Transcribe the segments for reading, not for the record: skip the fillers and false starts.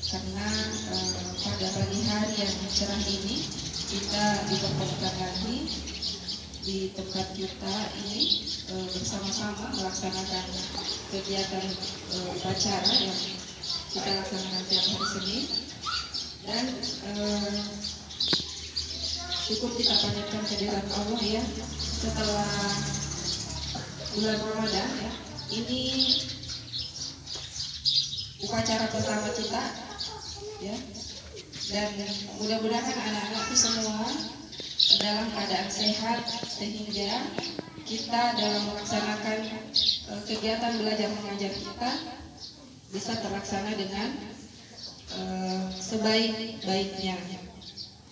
karena pada pagi hari yang cerah ini kita dipertemukan lagi di tempat kita ini bersama-sama melaksanakan kegiatan upacara yang kita laksanakan tiap hari Senin, dan cukup kita panjatkan kehadiran Allah ya, setelah bulan Ramadan ya, ini upacara pertama kita ya, dan mudah-mudahan anak-anak itu semua dalam keadaan sehat sehingga kita dalam melaksanakan kegiatan belajar mengajar kita bisa terlaksana dengan sebaik-baiknya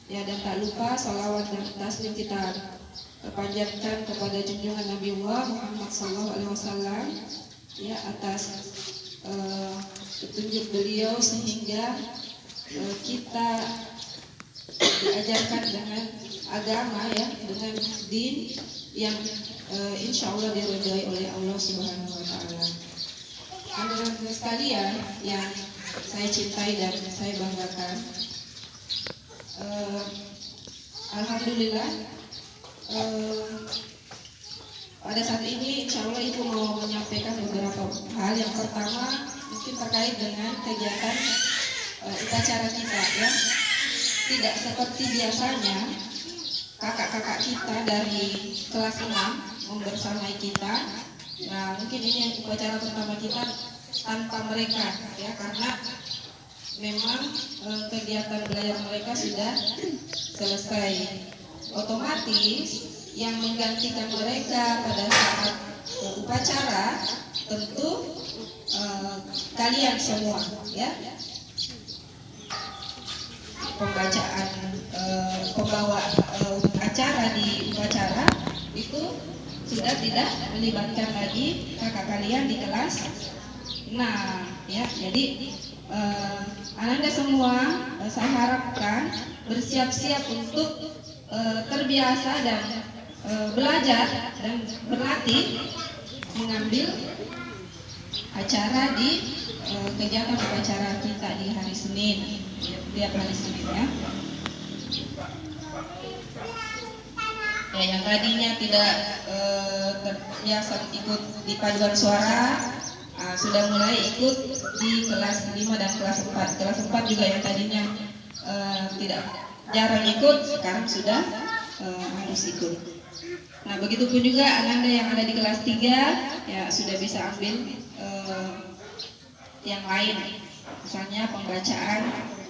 ya. Dan tak lupa salawat dan taslim kita panjatkan kepada junjungan Nabi Muhammad SAW ya, atas petunjuk beliau sehingga kita diajarkan dengan agama ya, dengan din yang insya Allah diridhoi oleh Allah Subhanahu Wa Taala. Anak-anak sekalian yang saya cintai dan saya banggakan, alhamdulillah pada saat ini insya Allah Ibu mau menyampaikan beberapa hal. Yang pertama mungkin terkait dengan kegiatan upacara kita ya. Tidak seperti biasanya kakak-kakak kita dari kelas 6 membersamai kita. Nah, mungkin ini yang upacara pertama kita tanpa mereka ya, karena memang kegiatan belajar mereka sudah selesai. Otomatis yang menggantikan mereka pada saat upacara tentu kalian semua ya. Pembacaan pembawa acara di upacara itu sudah tidak melibatkan lagi kakak kalian di kelas. Nah ya, jadi Ananda semua saya harapkan bersiap-siap untuk terbiasa dan belajar dan berlatih mengambil acara di kegiatan upacara kita di hari Senin, tiap hari Senin ya. Ya, yang tadinya tidak terbiasa ikut di paduan suara sudah mulai ikut di kelas 5 dan kelas 4. Kelas 4 juga yang tadinya tidak jarang ikut, sekarang sudah harus ikut. Nah, begitupun juga Ananda yang ada di kelas 3 ya sudah bisa ambil yang lain, misalnya pembacaan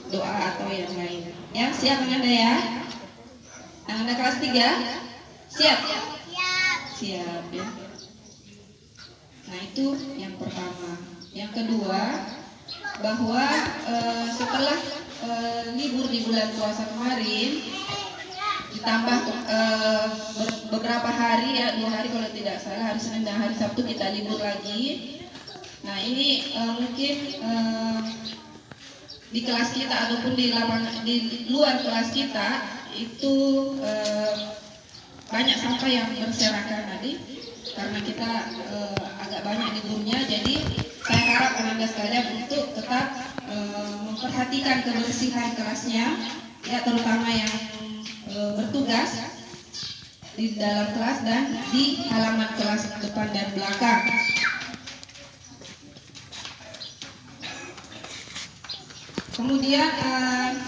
doa atau yang lain. Ya, siap Ananda ya? Ananda kelas 3? Siap? Siap ya. Nah, itu yang pertama. Yang kedua, bahwa setelah libur di bulan puasa kemarin, ditambah beberapa hari ya, 2 hari kalau tidak salah, hari Senin dan hari Sabtu kita libur lagi. Nah, ini mungkin di kelas kita ataupun di luar kelas kita itu banyak sampah yang berserakan tadi karena kita agak banyak liburnya. Jadi saya harap Ananda sekalian untuk tetap memperhatikan kebersihan kelasnya ya, terutama yang bertugas di dalam kelas dan di halaman kelas depan dan belakang. Kemudian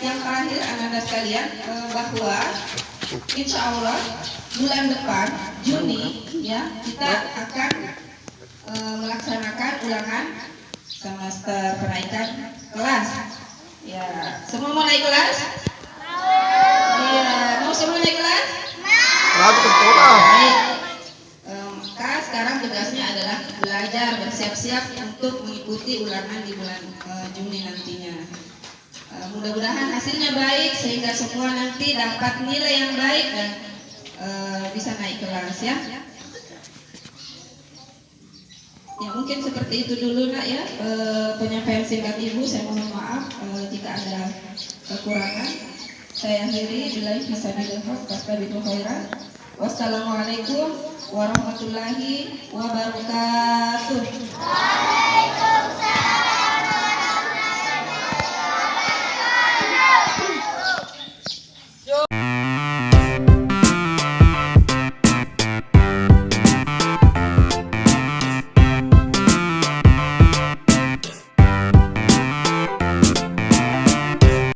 yang terakhir Ananda sekalian, bahwa insya Allah bulan depan Juni ya kita akan melaksanakan ulangan semester penaikan kelas. Ya, semua mau naik kelas? Iya, mau semua naik kelas? Baik. Maka sekarang tugasnya adalah belajar, bersiap-siap untuk mengikuti ulangan di bulan Juni nantinya. Mudah-mudahan hasilnya baik sehingga semua nanti dapat nilai yang baik dan bisa naik kelas ya. Ya, mungkin seperti itu dulu nak ya, penyampaian singkat Ibu. Saya mohon maaf jika ada kekurangan. Saya akhiri, billahi fisabilillah wastabiqul khairat. Wassalamualaikum warahmatullahi wabarakatuh.